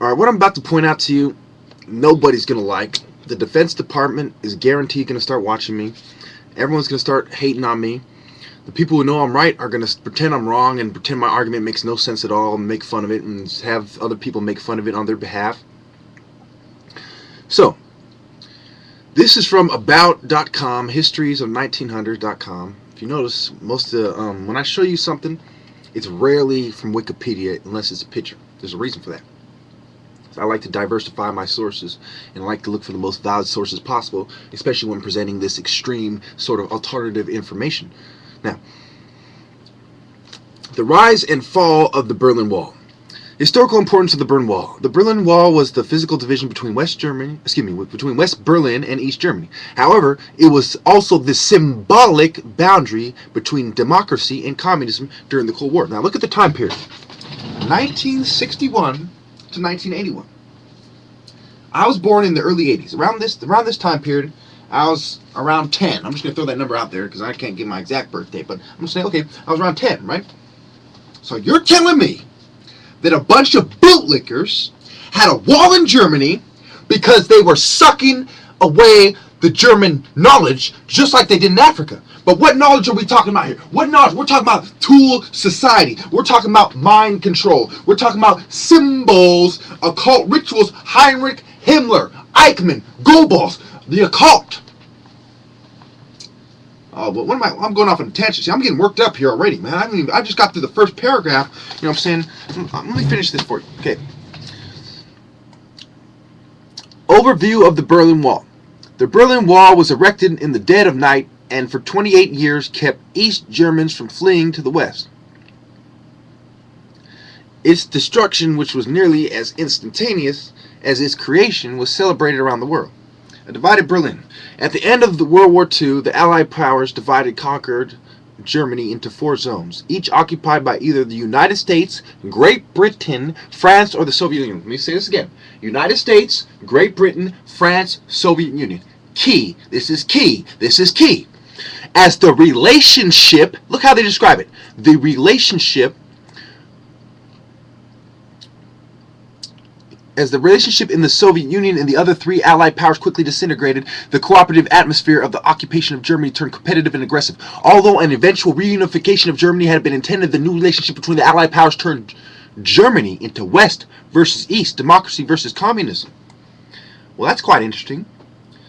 Alright, what I'm about to point out to you, nobody's going to like. The Defense Department is guaranteed going to start watching me. Everyone's going to start hating on me. The people who know I'm right are going to pretend I'm wrong and pretend my argument makes no sense at all and make fun of it and have other people make fun of it on their behalf. So, this is from about.com, historiesof1900.com. If you notice, most of the, when I show you something, it's rarely from Wikipedia unless it's a picture. There's a reason for that. So I like to diversify my sources and I like to look for the most valid sources possible, especially when presenting this extreme sort of alternative information. Now, the rise and fall of the Berlin Wall. Historical importance of the Berlin Wall. The Berlin Wall was the physical division between between West Berlin and East Germany. However, it was also the symbolic boundary between democracy and communism during the Cold War. Now look at the time period. 1961 to 1981. I was born in the early 80s. Around this time period, I was around 10. I'm just going to throw that number out there because I can't give my exact birthday, but I'm going to say, okay, I was around 10, right? So you're telling me that a bunch of bootlickers had a wall in Germany because they were sucking away the German knowledge just like they did in Africa. But what knowledge are we talking about here? What knowledge? We're talking about tool society. We're talking about mind control. We're talking about symbols, occult rituals, Heinrich Himmler, Eichmann, Goebbels, the occult. Oh, but what am I'm going off on a tangent. See, I'm getting worked up here already, man. I just got through the first paragraph. You know what I'm saying? Let me finish this for you. Okay. Overview of the Berlin Wall. The Berlin Wall was erected in the dead of night and for 28 years kept East Germans from fleeing to the west. Its destruction, which was nearly as instantaneous as its creation, was celebrated around the world. A divided Berlin. At the end of the World War II, the Allied powers conquered Germany into 4 zones, each occupied by either the United States, Great Britain, France, or the Soviet Union. Let me say this again. United States, Great Britain, France, Soviet Union. Key. This is key. This is key. As the relationship, look how they describe it. The relationship As the relationship in the Soviet Union and the other 3 Allied powers quickly disintegrated, the cooperative atmosphere of the occupation of Germany turned competitive and aggressive. Although an eventual reunification of Germany had been intended, the new relationship between the Allied powers turned Germany into West versus East, democracy versus communism. Well, that's quite interesting.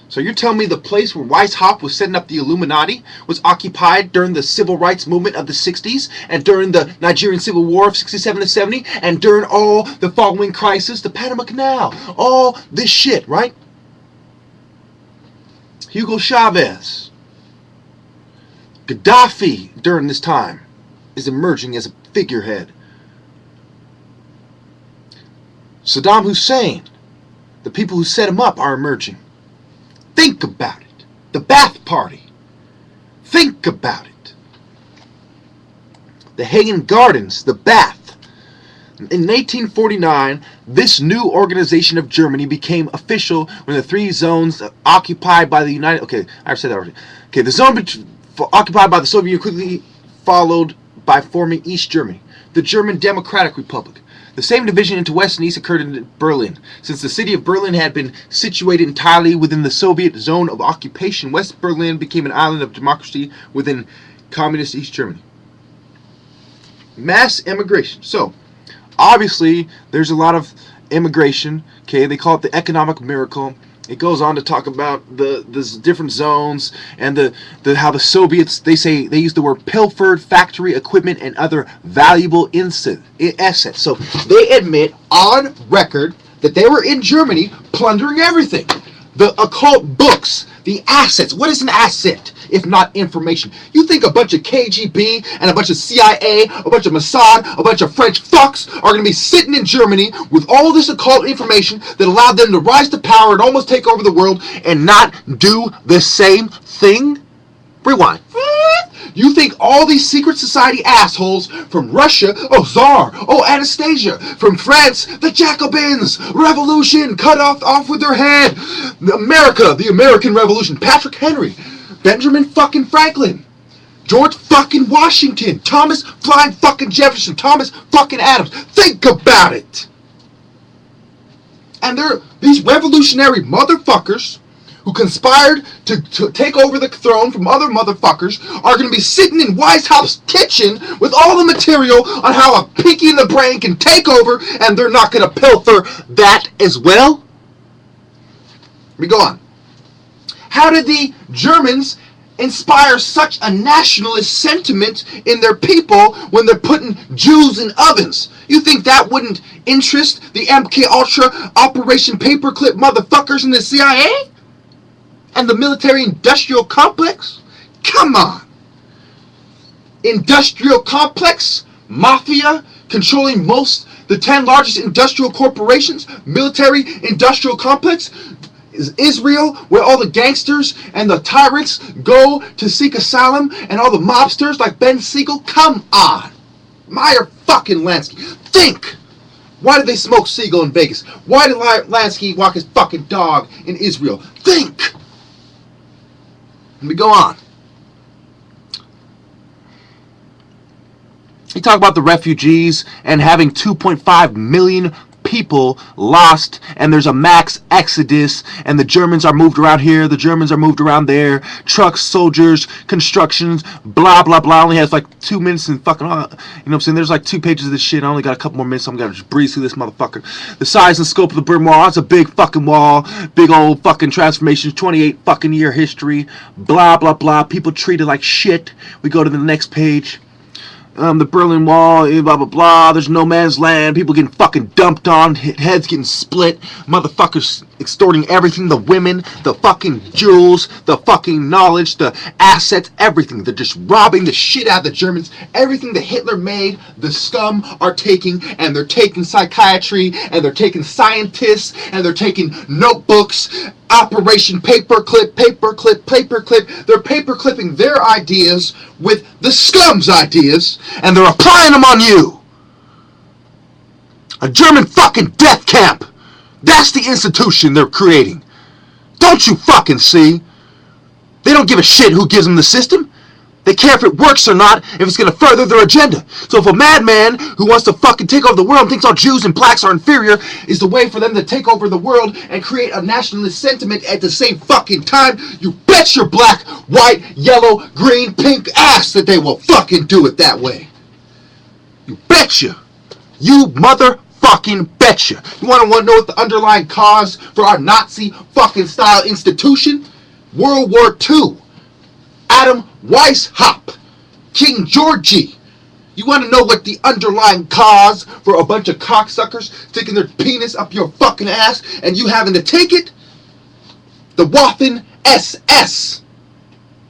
So you're telling me the place where Weishaupt was setting up the Illuminati was occupied during the civil rights movement of the 60s and during the Nigerian Civil War of 67 to 70 and during all the following crisis, the Panama Canal, all this shit, right? Hugo Chavez, Gaddafi during this time is emerging as a figurehead. Saddam Hussein, the people who set him up are emerging. Think about it. The Ba'ath Party. Think about it. The Hagen Gardens, the Ba'ath. In 1849, this new organization of Germany became official when the 3 zones occupied by the United... Okay, I've said that already. Okay, the zone occupied by the Soviet Union quickly followed by forming East Germany, the German Democratic Republic. The same division into West and East occurred in Berlin. Since the city of Berlin had been situated entirely within the Soviet zone of occupation, West Berlin became an island of democracy within communist East Germany. Mass immigration. So, obviously, there's a lot of immigration. Okay, they call it the economic miracle. It goes on to talk about the different zones and how the Soviets, they use the word pilfered factory equipment and other valuable assets. So they admit on record that they were in Germany plundering everything. The occult books, the assets. What is an asset if not information? You think a bunch of KGB and a bunch of CIA, a bunch of Mossad, a bunch of French fucks are going to be sitting in Germany with all this occult information that allowed them to rise to power and almost take over the world and not do the same thing? Rewind. You think all these secret society assholes from Russia, oh Tsar, oh Anastasia, from France, the Jacobins, revolution, cut off with their head, America, the American Revolution, Patrick Henry, Benjamin fucking Franklin, George fucking Washington, Thomas flying fucking Jefferson, Thomas fucking Adams. Think about it. And these revolutionary motherfuckers who conspired to take over the throne from other motherfuckers are going to be sitting in White House kitchen with all the material on how a pinky in the brain can take over, and they're not going to pilfer that as well? Let me go on. How did the Germans inspire such a nationalist sentiment in their people when they're putting Jews in ovens? You think that wouldn't interest the MK Ultra Operation Paperclip motherfuckers in the CIA? And the military-industrial complex? Come on. Industrial complex? Mafia? Controlling the 10 largest industrial corporations? Military-industrial complex? Is Israel where all the gangsters and the tyrants go to seek asylum, and all the mobsters like Ben Siegel? Come on. Meyer fucking Lansky. Think. Why did they smoke Siegel in Vegas? Why did Lansky walk his fucking dog in Israel? Think. Let me go on. You talk about the refugees and having 2.5 million people lost, and there's a max exodus, and the Germans are moved around here, the Germans are moved around there, trucks, soldiers, constructions, blah blah blah. Only has like 2 minutes and fucking, you know what I'm saying? There's like 2 pages of this shit. I only got a couple more minutes, so I'm gonna just breeze through this motherfucker. The size and scope of the Berlin Wall, it's a big fucking wall, big old fucking transformation, 28 fucking year history, blah blah blah. People treated like shit. We go to the next page. The Berlin Wall, blah, blah, blah, there's no man's land, people getting fucking dumped on, heads getting split, motherfuckers extorting everything, the women, the fucking jewels, the fucking knowledge, the assets, everything. They're just robbing the shit out of the Germans. Everything that Hitler made, the scum are taking, and they're taking psychiatry, and they're taking scientists, and they're taking notebooks, Operation Paperclip, Paperclip, Paperclip. They're paperclipping their ideas with the scum's ideas, and they're applying them on you. A German fucking death camp. That's the institution they're creating. Don't you fucking see? They don't give a shit who gives them the system. They care if it works or not, if it's going to further their agenda. So if a madman who wants to fucking take over the world and thinks all Jews and blacks are inferior is the way for them to take over the world and create a nationalist sentiment at the same fucking time, you bet your black, white, yellow, green, pink ass that they will fucking do it that way. You betcha. You motherfucking betcha. You want to know what the underlying cause for our Nazi fucking style institution? World War II. Adam Weishaupt, King Georgie. You want to know what the underlying cause for a bunch of cocksuckers sticking their penis up your fucking ass and you having to take it? The Waffen SS.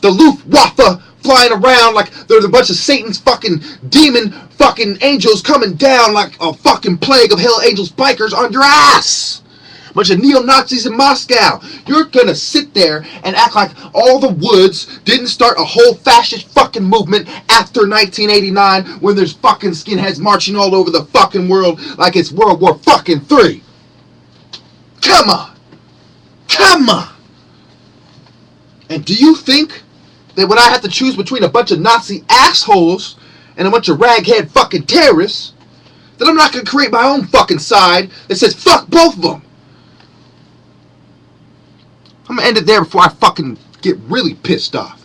The Luftwaffe flying around like they're a bunch of Satan's fucking demon fucking angels coming down like a fucking plague of hell angels bikers on your ass. Bunch of neo-Nazis in Moscow. You're gonna sit there and act like all the Woods didn't start a whole fascist fucking movement after 1989 when there's fucking skinheads marching all over the fucking world like it's World War fucking III. Come on. Come on. And do you think that when I have to choose between a bunch of Nazi assholes and a bunch of raghead fucking terrorists, that I'm not gonna create my own fucking side that says fuck both of them? I'm gonna end it there before I fucking get really pissed off.